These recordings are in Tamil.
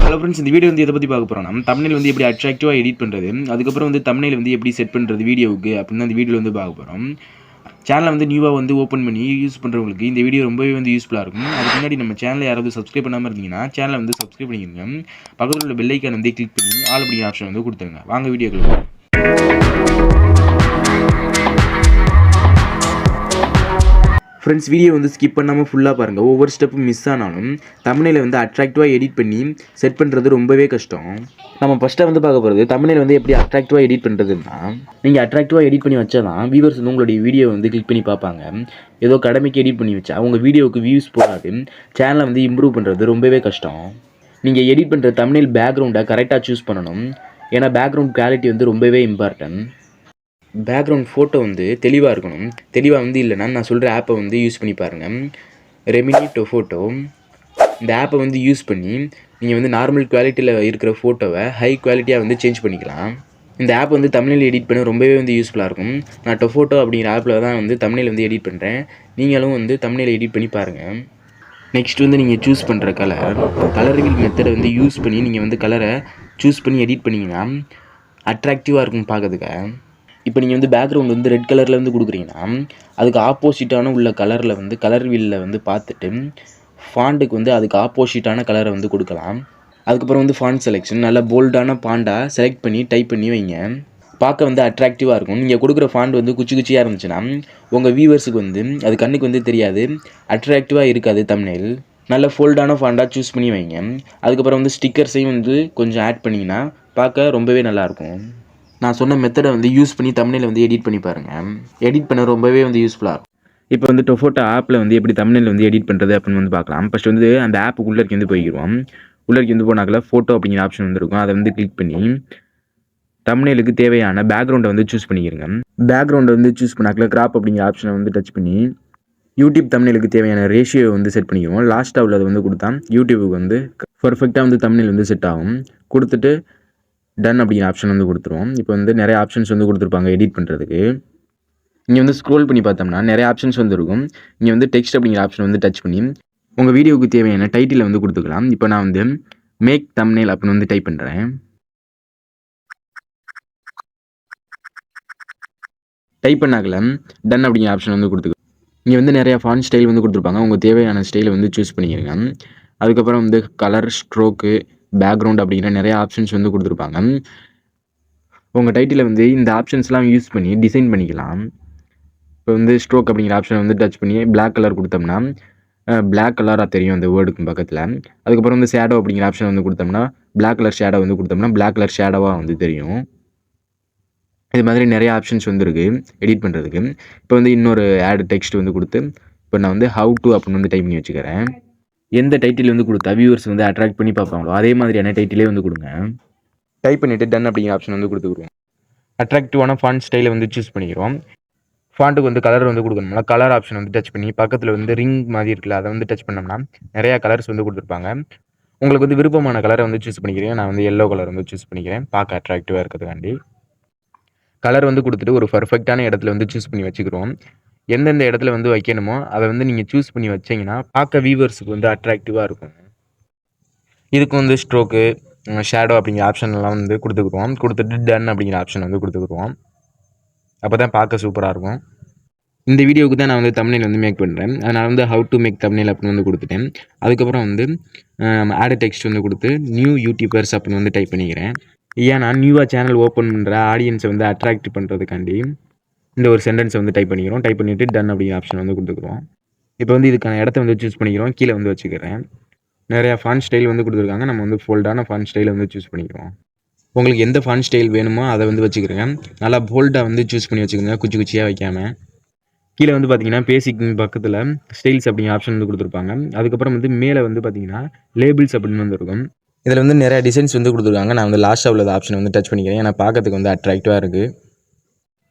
ஹலோ ஃப்ரெண்ட்ஸ், இந்த வீடியோ வந்து எதை பற்றி பார்க்க போகிறோம்னா தம்ப்நெயில் வந்து எப்படி அட்ராக்டிவாக எடிட் பண்ணுறது, அதுக்கப்புறம் வந்து தம்ப்நெயில் வந்து எப்படி செட் பண்ணுறது வீடியோவுக்கு அப்படின்னு அந்த வீடியோவில் வந்து பார்க்க போகிறோம். சேனலை வந்து நியூவாக வந்து ஓப்பன் பண்ணி யூஸ் பண்ணுறவங்களுக்கு இந்த வீடியோ ரொம்பவே வந்து யூஸ்ஃபுல்லாக இருக்கும். அதுக்கு முன்னாடி நம்ம சேனலை யாராவது சப்ஸ்கிரைப் பண்ணாமல் இருந்தீங்கன்னா சேனலை வந்து சப்ஸ்கிரைப் பண்ணிக்கோங்க. பக்கத்தில் உள்ள பெல் ஐக்கான் வந்து கிளிக் பண்ணி ஆல் அப்படிங்கிற ஆப்ஷன் வந்து கொடுத்துருங்க. வாங்க வீடியோக்கள். ஃப்ரெண்ட்ஸ், வீடியோ வந்து ஸ்கிப் பண்ணாமல் ஃபுல்லாக பாருங்கள். ஒவ்வொரு ஸ்டெப்பும் மிஸ் ஆனாலும் தம்ப்நெயிலை வந்து அட்ராக்டிவாக எடிட் பண்ணி செட் பண்ணுறது ரொம்பவே கஷ்டம். நம்ம ஃபஸ்ட்டாக வந்து பார்க்க போகிறது தம்ப்நெயில் வந்து எப்படி அட்ராக்டிவாக எடிட் பண்ணுறதுன்னா, நீங்கள் அட்ராக்டிவாக எடிட் பண்ணி வச்சா தான் வியூவர்ஸ் வந்து உங்களுடைய வீடியோ வந்து கிளிக் பண்ணி பார்ப்பாங்க. ஏதோ கடமைக்கு எடிட் பண்ணி வச்சா உங்கள் வீடியோவுக்கு வியூஸ் போகாது. சேனலை வந்து இம்ப்ரூவ் பண்ணுறது ரொம்பவே கஷ்டம். நீங்கள் எடிட் பண்ணுற தம்ப்நெயில் பேக்ரவுண்டை கரெக்டாக சூஸ் பண்ணணும். ஏன்னா பேக்ரவுண்ட் குவாலிட்டி வந்து ரொம்பவே இம்பார்ட்டன்ட். பேக்ரவுண்ட் ஃபோட்டோ வந்து தெளிவாக இருக்கணும். தெளிவாக வந்து இல்லைனா நான் சொல்கிற ஆப்பை வந்து யூஸ் பண்ணி பாருங்கள். ரெமினி ஃபோட்டோ இந்த ஆப்பை வந்து யூஸ் பண்ணி நீங்கள் வந்து நார்மல் குவாலிட்டியில் இருக்கிற ஃபோட்டோவை ஹை குவாலிட்டியாக வந்து சேஞ்ச் பண்ணிக்கலாம். இந்த ஆப் வந்து தம்ப்நெயில் எடிட் பண்ண ரொம்பவே வந்து யூஸ்ஃபுல்லாக இருக்கும். நான் ஃபோட்டோ அப்படிங்கிற ஆப்பில் தான் வந்து தம்ப்நெயில் வந்து எடிட் பண்ணுறேன். நீங்களும் வந்து தம்ப்நெயில் எடிட் பண்ணி பாருங்கள். நெக்ஸ்ட் வந்து நீங்கள் சூஸ் பண்ணுற கலர் ரிவீல் மெத்தடை வந்து யூஸ் பண்ணி நீங்கள் வந்து கலரை சூஸ் பண்ணி எடிட் பண்ணிங்கன்னா அட்ராக்டிவாக இருக்கும் பார்க்கறதுக்கு. இப்போ நீங்கள் வந்து பேக்ரவுண்ட் வந்து ரெட் கலரில் வந்து கொடுக்குறீங்கன்னா அதுக்கு ஆப்போசிட்டான உள்ள கலரில் வந்து கலர் வீலில் வந்து பார்த்துட்டு ஃபாண்ட்டுக்கு வந்து அதுக்கு ஆப்போசிட்டான கலரை வந்து கொடுக்கலாம். அதுக்கப்புறம் வந்து ஃபாண்ட் செலெக்ஷன் நல்ல போல்டான ஃபாண்டாக செலக்ட் பண்ணி டைப் பண்ணி வைங்க. பார்க்க வந்து அட்ராக்டிவாக இருக்கும். நீங்கள் கொடுக்குற ஃபாண்ட் வந்து குச்சியாக இருந்துச்சுன்னா உங்கள் வியூவர்ஸுக்கு வந்து அது கண்ணுக்கு வந்து தெரியாது, அட்ராக்டிவாக இருக்காது தம்ப்நெயில். நல்ல ஃபோல்டான ஃபாண்டாக சூஸ் பண்ணி வைங்க. அதுக்கப்புறம் வந்து ஸ்டிக்கர்ஸையும் வந்து கொஞ்சம் ஆட் பண்ணிங்கன்னா பார்க்க ரொம்பவே நல்லாயிருக்கும். நான் சொன்ன மெத்தடை வந்து யூஸ் பண்ணி தம்ப்நெயில் வந்து எடிட் பண்ணி பாருங்கள். எடிட் பண்ண ரொம்பவே வந்து யூஸ்ஃபுல்லாக இருக்கும். இப்போ வந்து டொஃபோட்டோ ஆப்பில் வந்து எப்படி தம்ப்நெயில் வந்து எடிட் பண்ணுறது அப்படின்னு வந்து பார்க்கலாம். ஃபஸ்ட் வந்து அந்த ஆப்புக்கு உள்ளே வந்து போய்க்கிறோம். உள்ளே வந்து போனாக்கில் ஃபோட்டோ அப்படிங்கிற ஆப்ஷன் வந்து இருக்கும். அதை வந்து கிளிக் பண்ணி தம்ப்நெயிலுக்கு தேவையான பேக்ரவுண்டை வந்து சூஸ் பண்ணிக்கிறங்க. பேக்ரவுண்டை வந்து சூஸ் பண்ணாக்கில் கிராப் அப்படிங்கிற ஆப்ஷனை வந்து டச் பண்ணி யூடியூப் தம்ப்நெயிலுக்கு தேவையான ரேஷியோ வந்து செட் பண்ணிக்கிறோம். லாஸ்ட்டாக உள்ளதை வந்து கொடுத்தா யூடியூபுக்கு வந்து பர்ஃபெக்டாக வந்து தம்ப்நெயில் வந்து செட் ஆகும். கொடுத்துட்டு டன் அப்படிங்கிற ஆப்ஷன் வந்து கொடுத்துருவோம். இப்போ வந்து நிறைய ஆப்ஷன்ஸ் வந்து கொடுத்துருப்பாங்க எடிட் பண்ணுறதுக்கு. இங்கே வந்து ஸ்க்ரோல் பண்ணி பார்த்தோம்னா நிறைய ஆப்ஷன்ஸ் வந்து இருக்கும். இங்கே வந்து டெக்ஸ்ட் அப்படிங்கிற ஆப்ஷன் வந்து டச் பண்ணி உங்கள் வீடியோவுக்கு தேவையான டைட்டிலை வந்து கொடுத்துக்கலாம். இப்போ நான் வந்து மேக் தம்ப்நெயில் அப்படின்னு வந்து டைப் பண்ணுறேன். டைப் பண்ணாக்கல டன் அப்படிங்கிற ஆப்ஷன் வந்து கொடுத்துக்கலாம். இங்கே வந்து நிறையா ஃபாண்ட் ஸ்டைல் வந்து கொடுத்துருப்பாங்க. உங்கள் தேவையான ஸ்டைலை வந்து சூஸ் பண்ணிக்கிறங்க. அதுக்கப்புறம் வந்து கலர், ஸ்ட்ரோக்கு, பேக்ரவுண்ட் அப்படிங்கிற நிறைய ஆப்ஷன்ஸ் வந்து கொடுத்துருப்பாங்க. உங்கள் டைட்டில் வந்து இந்த ஆப்ஷன்ஸ்லாம் யூஸ் பண்ணி டிசைன் பண்ணிக்கலாம். இப்போ வந்து ஸ்ட்ரோக் அப்படிங்கிற ஆப்ஷனை வந்து டச் பண்ணி பிளாக் கலர் கொடுத்தோம்னா பிளாக் கலராக தெரியும் அந்த வேர்டுக்கு பக்கத்தில். அதுக்கப்புறம் வந்து ஷேடோ அப்படிங்கிற ஆப்ஷன் வந்து கொடுத்தோம்னா பிளாக் கலர் ஷேடோ வந்து கொடுத்தோம்னா பிளாக் கலர் ஷேடோவாக வந்து தெரியும். இது மாதிரி நிறைய ஆப்ஷன்ஸ் வந்து இருக்குது எடிட் பண்ணுறதுக்கு. இப்போ வந்து இன்னொரு ஆட் டெக்ஸ்ட் வந்து கொடுத்து இப்போ நான் வந்து ஹவு டு அப்படின்னு வந்து டைப் பண்ணி வச்சுக்கிறேன். எந்த டைட்டில் வந்து கொடுத்தா வியூவர்ஸ் வந்து அட்ராக்ட் பண்ணி பார்ப்பாங்களோ அதே மாதிரியான டைட்டிலே வந்து கொடுங்க. டைப் பண்ணிவிட்டு டன் அப்படிங்கிற ஆப்ஷன் வந்து கொடுத்துக்குறோம். அட்ராக்டிவான ஃபாண்ட் ஸ்டைலை வந்து சூஸ் பண்ணிக்கிறோம். ஃபாண்ட்டுக்கு வந்து கலர் வந்து கொடுக்கணும்னா கலர் ஆப்ஷன் வந்து டச் பண்ணி பக்கத்தில் வந்து ரிங் மாதிரி இருக்குல்ல அதை வந்து டச் பண்ணோம்னா நிறையா கலர்ஸ் வந்து கொடுத்துருப்பாங்க. உங்களுக்கு வந்து விருப்பமான கலரை வந்து சூஸ் பண்ணிக்கிறேன். நான் வந்து எல்லோ கலர் வந்து சூஸ் பண்ணிக்கிறேன் பார்க்க அட்ராக்டிவாக இருக்கிறதுக்காண்டி. கலர் வந்து கொடுத்துட்டு ஒரு பர்ஃபெக்டான இடத்துல வந்து சூஸ் பண்ணி வச்சுக்கிறோம். எந்தெந்த இடத்துல வந்து வைக்கணுமோ அதை வந்து நீங்கள் சூஸ் பண்ணி வச்சிங்கன்னா பார்க்க வியூவர்ஸுக்கு வந்து அட்ராக்டிவாக இருக்கும். இதுக்கு வந்து ஸ்ட்ரோக்கு, ஷேடோ அப்படிங்கிற ஆப்ஷன்லாம் வந்து கொடுத்துக்குருவோம். கொடுத்துட்டு டன் அப்படிங்கிற ஆப்ஷன் வந்து கொடுத்துக்குருவோம். அப்போ தான் பார்க்க சூப்பராக இருக்கும். இந்த வீடியோவுக்கு தான் நான் வந்து தம்ப்நெயில் வந்து மேக் பண்ணுறேன். அதனால் வந்து ஹவு டு மேக் தம்ப்நெயில் அப்படின்னு வந்து கொடுத்துட்டேன். அதுக்கப்புறம் வந்து ஆட் டெக்ஸ்ட் வந்து கொடுத்து நியூ யூடியூபர்ஸ் அப்படின்னு வந்து டைப் பண்ணிக்கிறேன். ஏன்னா நியூவாக சேனல் ஓப்பன் பண்ணுற ஆடியன்ஸை வந்து அட்ராக்ட் பண்ணுறதுக்காண்டி இந்த ஒரு சென்டென்ஸை வந்து டைப் பண்ணிக்கிறோம். டைப் பண்ணிவிட்டு டன் அப்படிங்கிற ஆப்ஷன் வந்து கொடுத்துக்குறோம். இப்போ வந்து இதுக்கான இடத்த வந்து சூஸ் பண்ணிக்கிறோம். கீழே வந்து வச்சுக்கிறேன். நிறையா ஃபாண்ட் ஸ்டைல் வந்து கொடுத்துருக்காங்க. நம்ம வந்து ஃபோல்டான ஃபாண்ட் ஸ்டைலை வந்து சூஸ் பண்ணிக்கிறோம். உங்களுக்கு எந்த ஃபாண்ட் ஸ்டைல் வேணுமோ அதை வந்து வச்சுக்கிறேங்க. நல்லா போல்டாக வந்து சூஸ் பண்ணி வச்சுக்கோங்க, குச்சியாக வைக்காமல். கீழே வந்து பார்த்தீங்கன்னா பேசிக் பக்கத்தில் ஸ்டைல்ஸ் அப்படிங்கிற ஆப்ஷன் வந்து கொடுத்துருப்பாங்க. அதுக்கப்புறம் வந்து மேலே வந்து பார்த்தீங்கன்னா லேபிள்ஸ் அப்படின்னு வந்து இருக்கும். இதில் வந்து நிறையா டிசைன்ஸ் வந்து கொடுத்துருக்காங்க. நான் வந்து லாஸ்ட்டாக உள்ள ஆப்ஷன் வந்து டச் பண்ணிக்கிறேன். ஏன்னா பார்க்கறதுக்கு வந்து அட்ராக்டிவாக இருக்குது.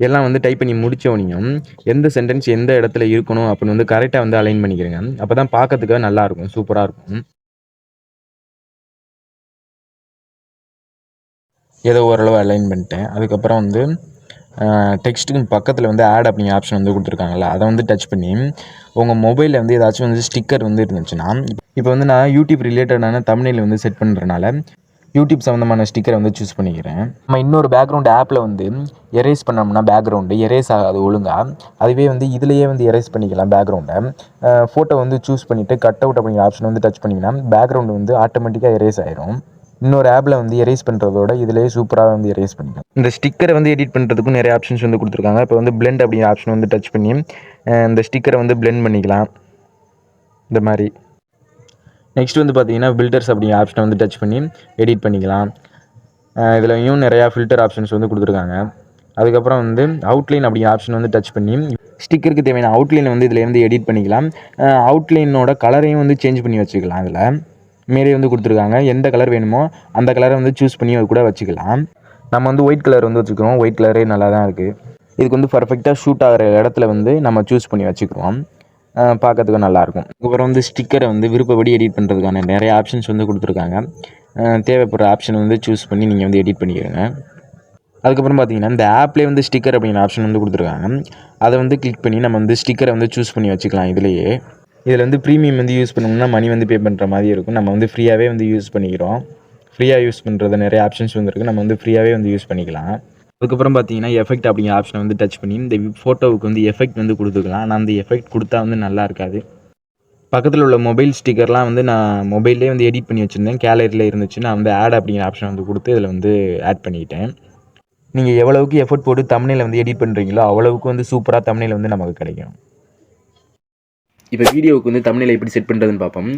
எல்லாம் வந்து டைப் பண்ணி முடித்தோடனையும் எந்த சென்டென்ஸ் எந்த இடத்துல இருக்கணும் அப்படின்னு வந்து கரெக்டாக வந்து அலைன் பண்ணிக்கிறேங்க. அப்போ தான் பார்க்கறதுக்கு நல்லாயிருக்கும், சூப்பராக இருக்கும். ஏதோ ஓரளவு அலைன் பண்ணிட்டேன். அதுக்கப்புறம் வந்து டெக்ஸ்ட்டுக்கு பக்கத்தில் வந்து ஆட் அப்படிங்கிற ஆப்ஷன் வந்து கொடுத்துருக்காங்கல்ல அதை வந்து டச் பண்ணி உங்கள் மொபைலில் வந்து ஏதாச்சும் வந்து ஸ்டிக்கர் வந்து இருந்துச்சுன்னா இப்போ வந்து நான் யூடியூப் ரிலேட்டடான தம்ப்நெயில் வந்து செட் பண்ணுறனால யூடியூப் சம்மந்தமான ஸ்டிக்கரை வந்து சூஸ் பண்ணிக்கிறேன். நம்ம இன்னொரு பேக்ரவுண்ட் ஆப்பில் வந்து எரேஸ் பண்ணோம்னா பேக்ரவுண்டு எரேஸ் ஆகாது ஒழுங்காக. அதுவே வந்து இதிலேயே வந்து எரேஸ் பண்ணிக்கலாம் பேக்ரவுண்டை. ஃபோட்டோ வந்து சூஸ் பண்ணிவிட்டு கட் அவுட் அப்படிங்கிற ஆப்ஷன் வந்து டச் பண்ணிங்கன்னா பேக்ரவுண்டு வந்து ஆட்டோமேட்டிக்காக எரேஸ் ஆயிரும். இன்னொரு ஆப்பில் வந்து எரேஸ் பண்ணுறதோட இதிலேயே சூப்பராக வந்து எரேஸ் பண்ணிக்கலாம். இந்த ஸ்டிக்கரை வந்து எடிட் பண்ணுறதுக்கும் நிறைய ஆப்ஷன்ஸ் வந்து கொடுத்துருக்காங்க. இப்போ வந்து பிளெண்ட் அப்படிங்கிற ஆப்ஷன் வந்து டச் பண்ணி இந்த ஸ்டிக்கரை வந்து பிளெண்ட் பண்ணிக்கலாம் இந்த மாதிரி. நெக்ஸ்ட் வந்து பார்த்தீங்கன்னா பில்டர்ஸ் அப்படிங்கிற ஆப்ஷனை வந்து டச் பண்ணி எடிட் பண்ணிக்கலாம். இதுலையும் நிறையா ஃபில்டர் ஆப்ஷன்ஸ் வந்து கொடுத்துருக்காங்க. அதுக்கப்புறம் வந்து அவுட்லைன் அப்படிங்கிற ஆப்ஷன் வந்து டச் பண்ணி ஸ்டிக்கருக்கு தேவையான அவுட்லைனை வந்து இதில் வந்து எடிட் பண்ணிக்கலாம். அவுட்லைனோட கலரையும் வந்து சேஞ்ச் பண்ணி வச்சுக்கலாம். அதில் மாரி வந்து கொடுத்துருக்காங்க. எந்த கலர் வேணுமோ அந்த கலரை வந்து சூஸ் பண்ணி கூட வச்சுக்கலாம். நம்ம வந்து ஒயிட் கலர் வந்து வச்சுக்கிறோம். ஒயிட் கலரே நல்லா தான் இருக்குது. இதுக்கு வந்து பர்ஃபெக்டாக ஷூட் ஆகிற இடத்துல வந்து நம்ம சூஸ் பண்ணி வச்சுக்கிறோம். பார்க்கறதுக்கு நல்லாயிருக்கும். அப்புறம் வந்து ஸ்டிக்கரை வந்து விருப்பப்படி எடிட் பண்ணுறதுக்கான நிறைய ஆப்ஷன்ஸ் வந்து கொடுத்துருக்காங்க. தேவைப்படுற ஆப்ஷன் வந்து சூஸ் பண்ணி நீங்கள் வந்து எடிட் பண்ணிக்கிறங்க. அதுக்கப்புறம் பார்த்தீங்கன்னா இந்த ஆப்லேயே வந்து ஸ்டிக்கர் அப்படிங்கிற ஆப்ஷன் வந்து கொடுத்துருக்காங்க. அதை வந்து கிளிக் பண்ணி நம்ம வந்து ஸ்டிக்கரை வந்து சூஸ் பண்ணி வச்சுக்கலாம். இதுலேயே இதில் வந்து ப்ரீமியம் வந்து யூஸ் பண்ணோம்னா மணி வந்து பே பண்ணுற மாதிரி இருக்கும். நம்ம வந்து ஃப்ரீயாகவே வந்து யூஸ் பண்ணிக்கிறோம். ஃப்ரீயாக யூஸ் பண்ணுறது நிறைய ஆப்ஷன்ஸ் வந்து இருக்குது. நம்ம வந்து ஃப்ரீயாகவே வந்து யூஸ் பண்ணிக்கலாம். அதுக்கப்புறம் பார்த்தீங்கன்னா எஃபெக்ட் அப்படிங்கிற ஆப்ஷனை வந்து டச் பண்ணி இந்த ஃபோட்டோவுக்கு வந்து எஃபெக்ட் வந்து கொடுத்துக்கலாம். ஆனால் அந்த எஃபெக்ட் கொடுத்தா வந்து நல்லா இருக்காது. பக்கத்தில் உள்ள மொபைல் ஸ்டிக்கர்லாம் வந்து நான் மொபைல்லே வந்து எடிட் பண்ணி வச்சுருந்தேன். கேலரியில் இருந்துச்சு. நான் வந்து ஆட் அப்படிங்கிற ஆப்ஷன் வந்து கொடுத்து இதில் வந்து ஆட் பண்ணிக்கிட்டேன். நீங்கள் எவ்வளவுக்கு எஃபர்ட் போட்டு தம்ப்நெயிலை வந்து எடிட் பண்ணுறீங்களோ அவ்வளவுக்கு வந்து சூப்பராக தம்ப்நெயில் வந்து நமக்கு கிடைக்கும். இப்போ வீடியோவுக்கு வந்து தம்ப்நெயிலை எப்படி செட் பண்ணுறதுன்னு பார்ப்போம்.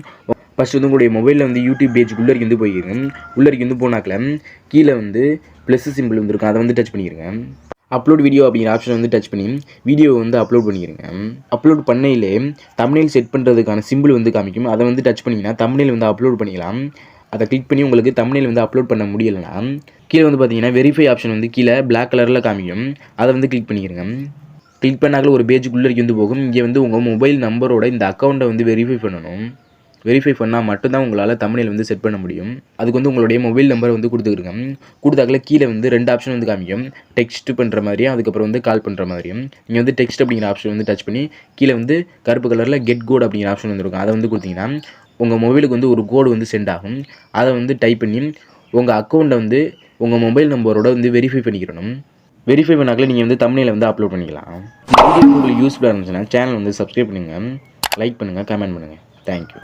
ஃபஸ்ட் வந்து உங்களுடைய மொபைலில் வந்து யூடியூப் பேஜுக்கு உள்ளே வந்து போய்க்கிங்க. உள்ளே வந்து போனாக்கில் கீழே வந்து ப்ளஸ் சிம்பிள் வந்துருக்கும். அதை வந்து டச் பண்ணிடுங்க. அப்லோட் வீடியோ அப்படிங்கிற ஆப்ஷன் வந்து டச் பண்ணி வீடியோவை வந்து அப்லோட் பண்ணிடுங்க. அப்லோட் பண்ணையிலே தம்ப்நெயில் செட் பண்ணுறதுக்கான சிம்பிள் வந்து காமிக்கும். அதை வந்து டச் பண்ணிங்கன்னா தம்ப்நெயில் வந்து அப்லோட் பண்ணிக்கலாம். அதை கிளிக் பண்ணி உங்களுக்கு தம்ப்நெயில் வந்து அப்லோட் பண்ண முடியலைன்னா கீழே வந்து பார்த்தீங்கன்னா வெரிஃபை ஆப்ஷன் வந்து கீழே பிளாக் கலரில் காமிக்கும். அதை வந்து கிளிக் பண்ணிக்கிறங்க. கிளிக் பண்ணாக்கில் ஒரு பேஜுக்குள்ளே வந்து போகும். இங்கே வந்து உங்கள் மொபைல் நம்பரோட இந்த அக்கௌண்ட்டை வந்து வெரிஃபை பண்ணணும். வெரிஃபை பண்ணால் மட்டும்தான் உங்களால் தம்ப்நெயில் வந்து செட் பண்ண முடியும். அதுக்கு வந்து உங்களுடைய மொபைல் நம்பரை வந்து கொடுத்துருங்க. கொடுத்தாக்கில் கீழே வந்து 2 ஆப்ஷன் வந்து காமிக்கும். டெக்ஸ்ட் பண்ணுற மாதிரியும் அதுக்கப்புறம் வந்து கால் பண்ணுற மாதிரியும். நீங்கள் வந்து டெக்ஸ்ட் அப்படிங்கிற ஆப்ஷன் வந்து டச் பண்ணி கீழே வந்து கருப்பு கலரில் கெட் கோட் அப்படிங்கிற ஆப்ஷன் வந்துருக்கும். அதை வந்து கொடுத்தீங்கன்னா உங்கள் மொபைலுக்கு வந்து ஒரு கோடு வந்து சென்ட் ஆகும். அதை வந்து டைப் பண்ணி உங்கள் அக்கௌண்ட்டை வந்து உங்கள் மொபைல் நம்பரோட வந்து வெரிஃபை பண்ணிக்கிறணும். வெரிஃபை பண்ணாக்கில் நீங்கள் வந்து தம்ப்நெயிலை வந்து அப்லோட் பண்ணிக்கலாம். இந்த வீடியோ உங்களுக்கு யூஸ்ஃபுல்லாக இருந்துச்சுன்னா சேனல் வந்து சப்ஸ்கிரைப் பண்ணுங்கள், லைக் பண்ணுங்கள், கமெண்ட் பண்ணுங்கள். தேங்க்யூ.